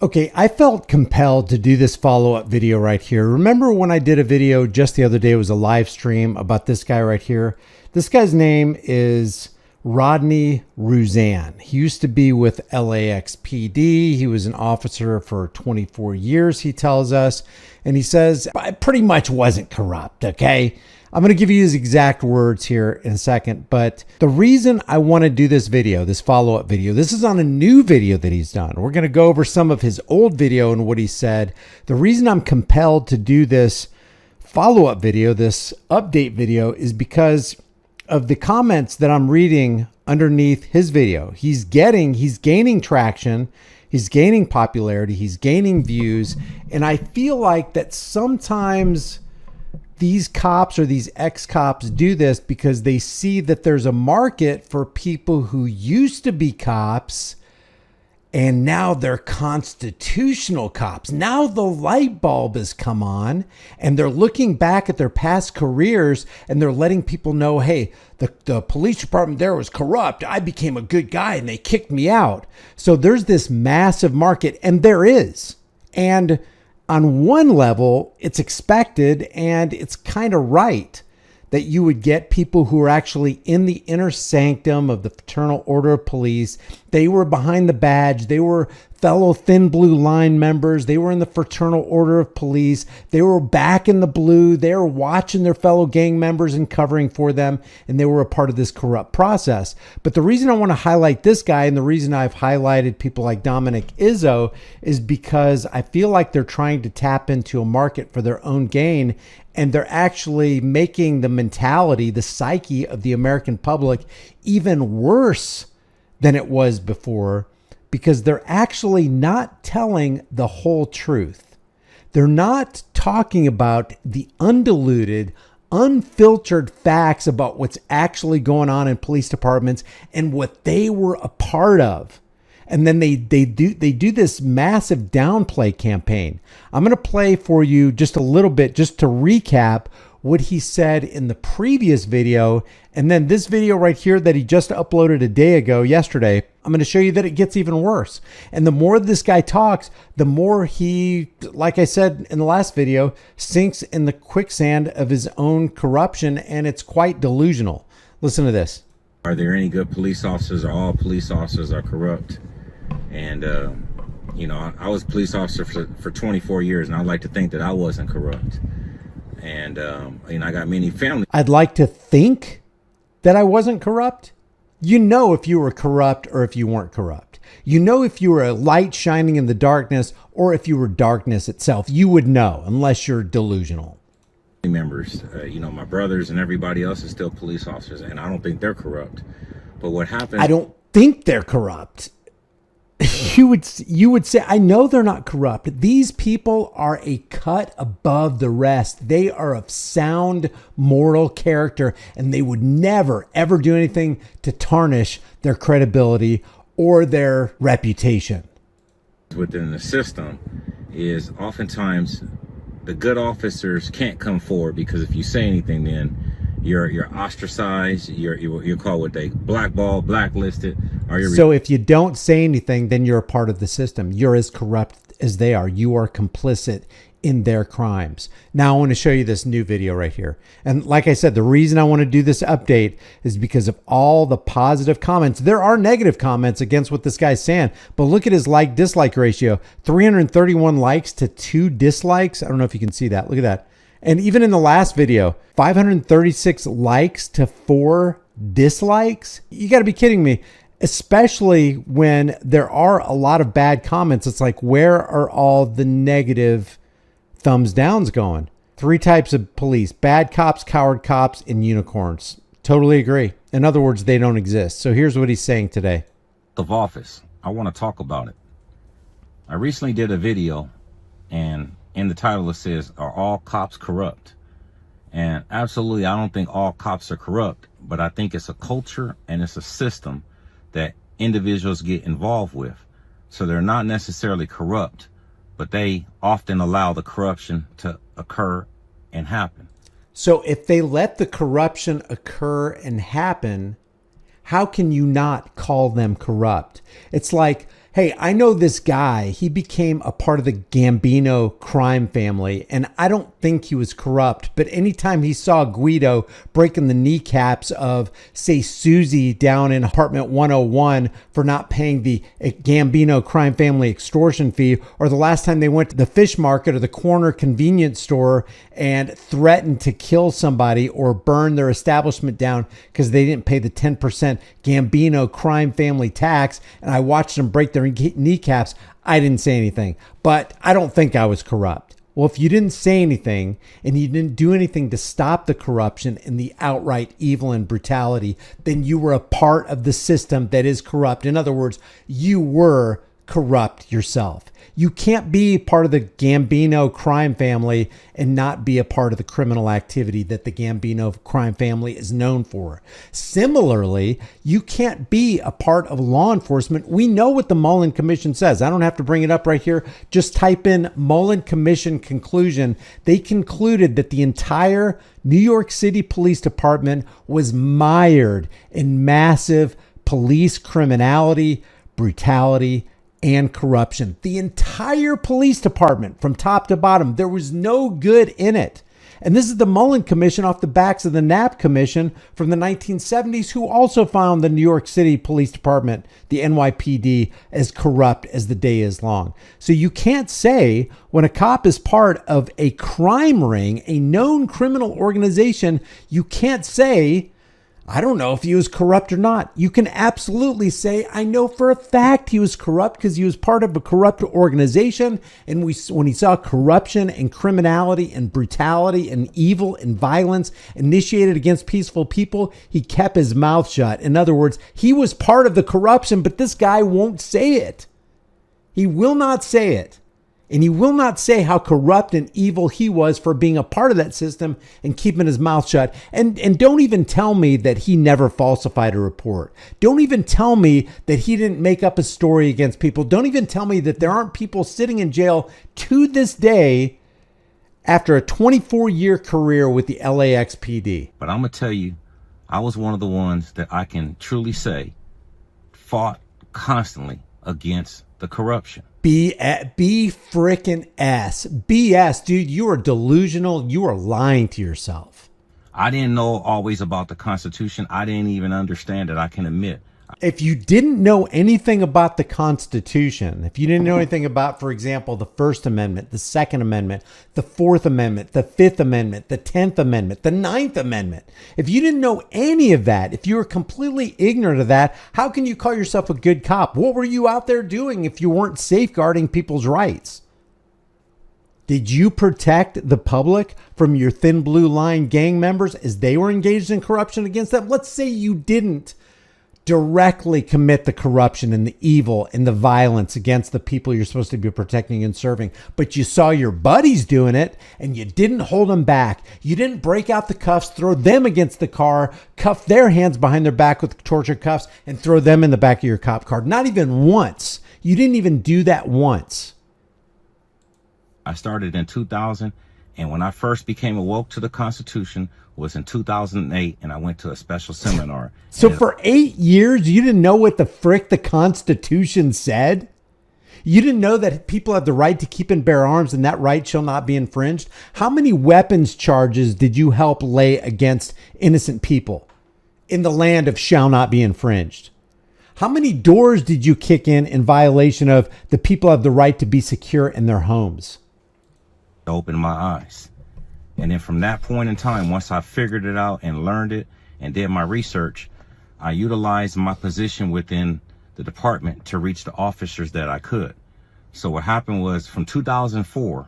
Okay, I felt compelled to do this follow-up video right here. Remember when I did a video just the other day, it was a live stream about this guy right here? This guy's name is Rodney Rousanne. He used to be with LAXPD. He was an officer for 24 years, he tells us. And he says, I pretty much wasn't corrupt, okay? I'm going to give you his exact words here in a second. But the reason I want to do this video, this follow-up video, this is on a new video that he's done. We're going to go over some of his old video and what he said. The reason I'm compelled to do this follow-up video, this update video, is because of the comments that I'm reading underneath his video. He's gaining traction. He's gaining popularity. He's gaining views. And I feel like that sometimes these cops or these ex-cops do this because they see that there's a market for people who used to be cops and now they're constitutional cops. Now the light bulb has come on and they're looking back at their past careers and they're letting people know, hey, the police department there was corrupt. I became a good guy and they kicked me out. So there's this massive market, and there is. And on one level, it's expected and it's kind of right that you would get people who are actually in the inner sanctum of the Fraternal Order of Police. They were behind the badge. They were fellow Thin Blue Line members. They were in the Fraternal Order of Police. They were back in the blue. They were watching their fellow gang members and covering for them. And they were a part of this corrupt process. But the reason I want to highlight this guy, and the reason I've highlighted people like Dominic Izzo, is because I feel like they're trying to tap into a market for their own gain. And they're actually making the mentality, the psyche of the American public even worse than it was before, because they're actually not telling the whole truth. They're not talking about the undiluted, unfiltered facts about what's actually going on in police departments and what they were a part of. And then they do this massive downplay campaign. I'm going to play for you just a little bit just to recap what he said in the previous video. And then this video right here that he just uploaded a day ago, yesterday, I'm going to show you that it gets even worse. And the more this guy talks, the more he, like I said in the last video, sinks in the quicksand of his own corruption. And it's quite delusional. Listen to this. Are there any good police officers, or all police officers are corrupt? And, you know, I was a police officer for 24 years, and I'd like to think that I wasn't corrupt. And, you know, I got many family. I'd like to think that I wasn't corrupt. You know if you were corrupt or if you weren't corrupt. You know if you were a light shining in the darkness or if you were darkness itself. You would know, unless you're delusional. Members, you know, my brothers and everybody else is still police officers, and I don't think they're corrupt. But what happens? I don't think they're corrupt. You would say, I know they're not corrupt. These people are a cut above the rest. They are of sound moral character, and they would never, ever do anything to tarnish their credibility or their reputation. Within the system is oftentimes the good officers can't come forward, because if you say anything, then you're ostracized, you're called what they blackball, blacklisted. So if you don't say anything, then you're a part of the system. You're as corrupt as they are. You are complicit in their crimes. Now I want to show you this new video right here. And like I said, the reason I want to do this update is because of all the positive comments. There are negative comments against what this guy's saying, but look at his like-dislike ratio. 331 likes to 2 dislikes. I don't know if you can see that. Look at that. And even in the last video, 536 likes to 4 dislikes. You got to be kidding me. Especially when there are a lot of bad comments. It's like, where are all the negative thumbs downs going? 3 types of police: bad cops, coward cops, and unicorns. Totally agree. In other words, they don't exist. So here's what he's saying today. Of office, I want to talk about it. I recently did a video, and in the title it says, are all cops corrupt? And absolutely, I don't think all cops are corrupt, but I think it's a culture and it's a system that individuals get involved with. So they're not necessarily corrupt, but they often allow the corruption to occur and happen. So if they let the corruption occur and happen, how can you not call them corrupt? It's like, Hey, I know this guy. He became a part of the Gambino crime family, and I don't think he was corrupt, but anytime he saw Guido breaking the kneecaps of, say, Susie down in apartment 101 for not paying the Gambino crime family extortion fee, or the last time they went to the fish market or the corner convenience store and threatened to kill somebody or burn their establishment down because they didn't pay the 10% Gambino crime family tax, and I watched them break their kneecaps, I didn't say anything. But I don't think I was corrupt. Well, if you didn't say anything and you didn't do anything to stop the corruption and the outright evil and brutality, then you were a part of the system that is corrupt. In other words, you were corrupt yourself. You can't be part of the Gambino crime family and not be a part of the criminal activity that the Gambino crime family is known for. Similarly, you can't be a part of law enforcement. We know what the Mullen Commission says. I don't have to bring it up right here. Just type in Mullen Commission conclusion. They concluded that the entire New York City Police Department was mired in massive police criminality, brutality, and corruption. The entire police department from top to bottom, there was no good in it. And this is the Mullen Commission off the backs of the Knapp Commission from the 1970s, who also found the New York City Police Department, the NYPD, as corrupt as the day is long. So you can't say when a cop is part of a crime ring, a known criminal organization, you can't say, I don't know if he was corrupt or not. You can absolutely say, I know for a fact he was corrupt because he was part of a corrupt organization. And when he saw corruption and criminality and brutality and evil and violence initiated against peaceful people, he kept his mouth shut. In other words, he was part of the corruption, but this guy won't say it. He will not say it. And he will not say how corrupt and evil he was for being a part of that system and keeping his mouth shut. And don't even tell me that he never falsified a report. Don't even tell me that he didn't make up a story against people. Don't even tell me that there aren't people sitting in jail to this day after a 24-year career with the LAXPD. But I'm going to tell you, I was one of the ones that I can truly say fought constantly against the corruption. B frickin' S. BS, dude, you are delusional. You are lying to yourself. I didn't know always about the Constitution. I didn't even understand it, I can admit. If you didn't know anything about the Constitution, if you didn't know anything about, for example, the First Amendment, the Second Amendment, the Fourth Amendment, the Fifth Amendment, the 10th Amendment, the Ninth Amendment, if you didn't know any of that, if you were completely ignorant of that, how can you call yourself a good cop? What were you out there doing if you weren't safeguarding people's rights? Did you protect the public from your thin blue line gang members as they were engaged in corruption against them? Let's say you didn't directly commit the corruption and the evil and the violence against the people you're supposed to be protecting and serving, but you saw your buddies doing it and you didn't hold them back. You didn't break out the cuffs, throw them against the car, cuff their hands behind their back with torture cuffs, and throw them in the back of your cop car. Not even once. You didn't even do that once. I started in 2000, and when I first became awoke to the Constitution was in 2008, and I went to a special seminar. So for 8 years, you didn't know what the frick the Constitution said? You didn't know that people have the right to keep and bear arms and that right shall not be infringed? How many weapons charges did you help lay against innocent people in the land of shall not be infringed? How many doors did you kick in violation of the people have the right to be secure in their homes? Opened my eyes. And then from that point in time, once I figured it out and learned it and did my research, I utilized my position within the department to reach the officers that I could. So what happened was from 2004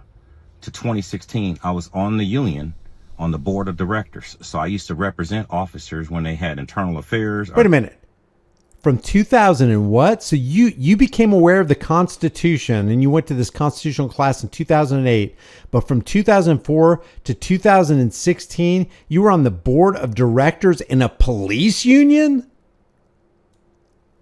to 2016, I was on the union on the board of directors. So I used to represent officers when they had internal affairs. Wait a minute. From 2000 and what? So you became aware of the Constitution and you went to this constitutional class in 2008, but from 2004 to 2016, you were on the board of directors in a police union?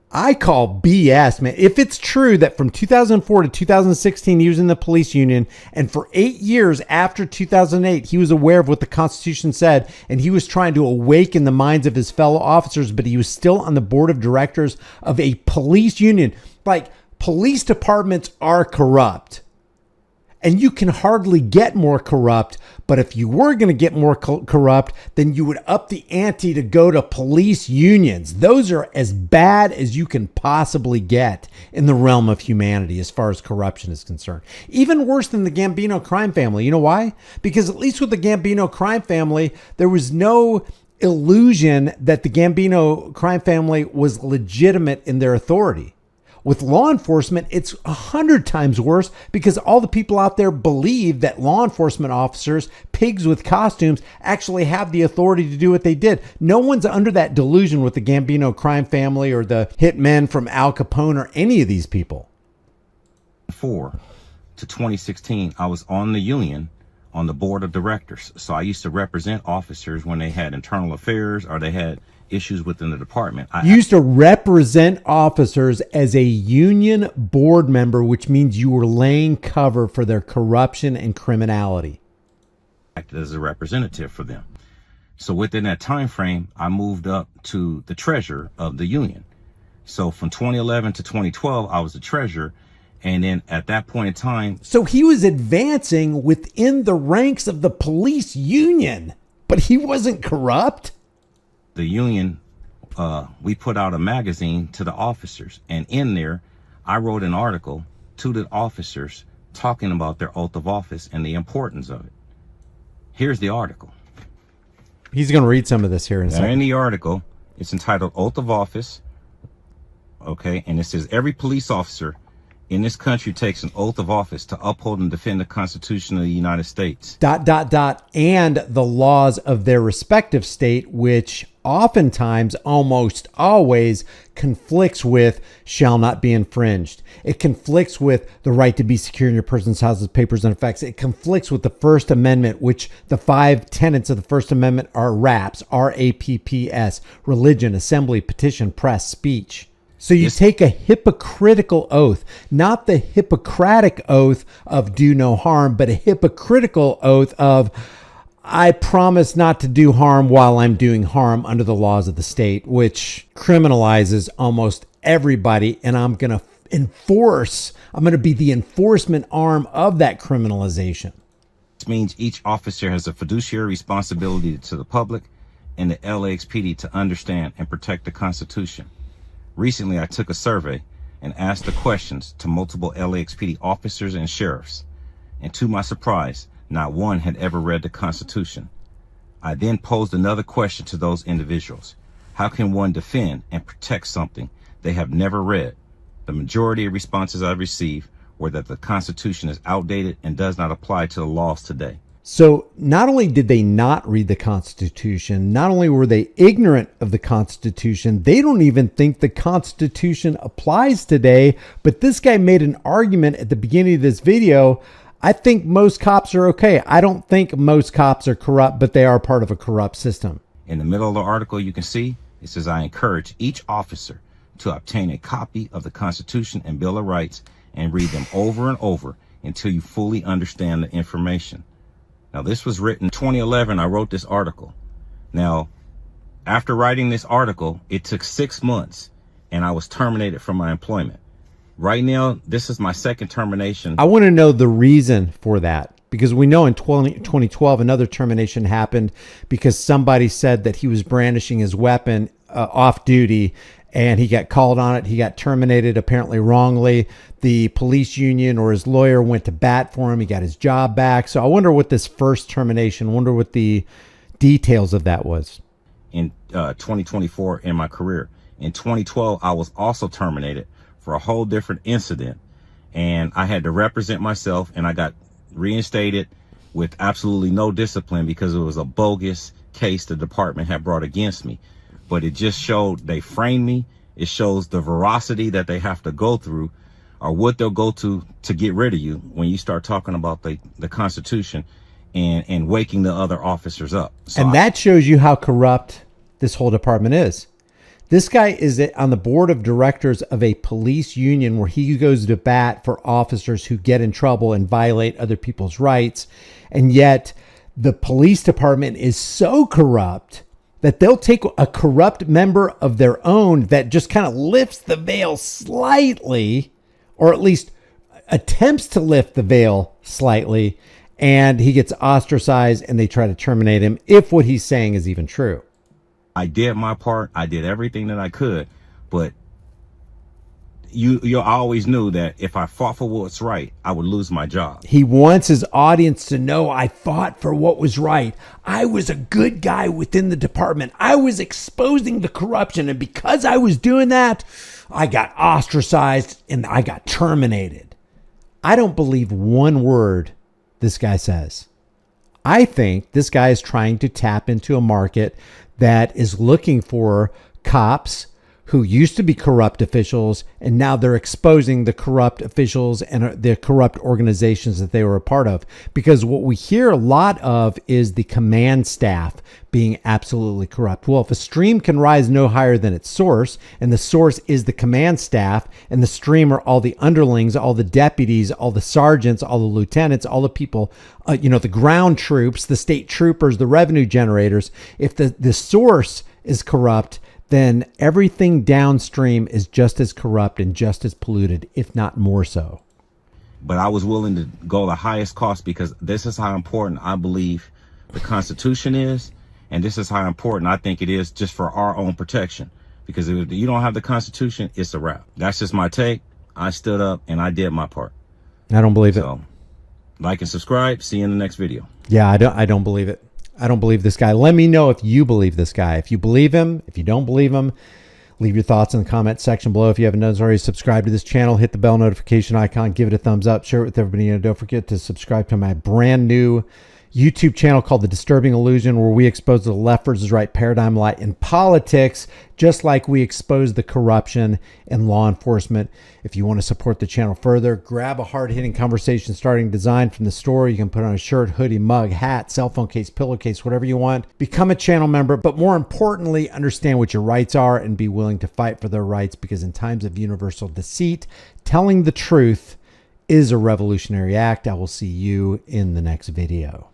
I call BS, man. If it's true that from 2004 to 2016, he was in the police union, and for 8 years after 2008, he was aware of what the Constitution said, and he was trying to awaken the minds of his fellow officers, but he was still on the board of directors of a police union. Like, Police departments are corrupt. And you can hardly get more corrupt. But if you were going to get more corrupt, then you would up the ante to go to police unions. Those are as bad as you can possibly get in the realm of humanity as far as corruption is concerned. Even worse than the Gambino crime family. You know why? Because at least with the Gambino crime family, there was no illusion that the Gambino crime family was legitimate in their authority. With law enforcement, it's 100 times worse because all the people out there believe that law enforcement officers, pigs with costumes, actually have the authority to do what they did. No one's under that delusion with the Gambino crime family or the hitmen from Al Capone or any of these people. 4 to 2016, I was on the union on the board of directors. So I used to represent officers when they had internal affairs or they had issues within the department. You used to represent officers as a union board member, which means you were laying cover for their corruption and criminality. Acted as a representative for them. So within that time frame, I moved up to the treasurer of the union. So from 2011 to 2012, I was the treasurer. And then at that point in time... So he was advancing within the ranks of the police union, but he wasn't corrupt? The union, we put out a magazine to the officers, and in there, I wrote an article to the officers talking about their oath of office and the importance of it. Here's the article. He's going to read some of this here in a second. In the article, it's entitled Oath of Office. Okay, and it says every police officer in this country takes an oath of office to uphold and defend the Constitution of the United States. ... And the laws of their respective state, which oftentimes, almost always, conflicts with shall not be infringed. It conflicts with the right to be secure in your person's houses, papers, and effects. It conflicts with the First Amendment, which the 5 tenets of the First Amendment are RAPS, R-A-P-P-S, religion, assembly, petition, press, speech. So you take a hypocritical oath, not the Hippocratic oath of do no harm, but a hypocritical oath of I promise not to do harm while I'm doing harm under the laws of the state, which criminalizes almost everybody. And I'm going to be the enforcement arm of that criminalization. This means each officer has a fiduciary responsibility to the public and the LAXPD to understand and protect the Constitution. Recently, I took a survey and asked the questions to multiple LAXPD officers and sheriffs. And to my surprise, not one had ever read the Constitution. I then posed another question to those individuals. How can one defend and protect something they have never read? The majority of responses I received were that the Constitution is outdated and does not apply to the laws today. So not only did they not read the Constitution, not only were they ignorant of the Constitution, they don't even think the Constitution applies today. But this guy made an argument at the beginning of this video. I think most cops are okay. I don't think most cops are corrupt, but they are part of a corrupt system. In the middle of the article, you can see it says, I encourage each officer to obtain a copy of the Constitution and Bill of Rights and read them over and over until you fully understand the information. Now, this was written in 2011. I wrote this article. Now, after writing this article, it took 6 months and I was terminated from my employment. Right now, this is my second termination. I want to know the reason for that, because we know in 2012, another termination happened because somebody said that he was brandishing his weapon off duty and he got called on it. He got terminated, apparently wrongly. The police union or his lawyer went to bat for him. He got his job back. So I wonder what this first termination, wonder what the details of that was. In 2024 in my career. In 2012, I was also terminated for a whole different incident. And I had to represent myself and I got reinstated with absolutely no discipline because it was a bogus case the department had brought against me. But it just showed they framed me. It shows the veracity that they have to go through or what they'll go to get rid of you when you start talking about the Constitution and waking the other officers up. So and that shows you how corrupt this whole department is. This guy is on the board of directors of a police union where he goes to bat for officers who get in trouble and violate other people's rights. And yet the police department is so corrupt that they'll take a corrupt member of their own that just kind of lifts the veil slightly or at least attempts to lift the veil slightly, and he gets ostracized and they try to terminate him if what he's saying is even true. I did my part. I did everything that I could, but you always knew that if I fought for what's right, I would lose my job. He wants his audience to know I fought for what was right. I was a good guy within the department. I was exposing the corruption. And because I was doing that, I got ostracized and I got terminated. I don't believe one word this guy says. I think this guy is trying to tap into a market that is looking for cops who used to be corrupt officials, and now they're exposing the corrupt officials and the corrupt organizations that they were a part of. Because what we hear a lot of is the command staff being absolutely corrupt. Well, if a stream can rise no higher than its source, and the source is the command staff, and the stream are all the underlings, all the deputies, all the sergeants, all the lieutenants, all the people, the ground troops, the state troopers, the revenue generators, if the source is corrupt, then everything downstream is just as corrupt and just as polluted, if not more so. But I was willing to go the highest cost because this is how important I believe the Constitution is. And this is how important I think it is just for our own protection. Because if you don't have the Constitution, it's a wrap. That's just my take. I stood up and I did my part. I don't believe it. So, like and subscribe. See you in the next video. Yeah, I don't believe it. I don't believe this guy. Let me know if you believe this guy. If you believe him, if you don't believe him, leave your thoughts in the comment section below. If you haven't done already, subscribe to this channel, hit the bell notification icon, give it a thumbs up, share it with everybody, and don't forget to subscribe to my brand new YouTube channel called The Disturbing Illusion, where we expose the left versus right paradigm light in politics, just like we expose the corruption in law enforcement. If you want to support the channel further, grab a hard-hitting conversation starting design from the store. You can put on a shirt, hoodie, mug, hat, cell phone case, pillowcase, whatever you want. Become a channel member, but more importantly, understand what your rights are and be willing to fight for their rights, because in times of universal deceit, telling the truth is a revolutionary act. I will see you in the next video.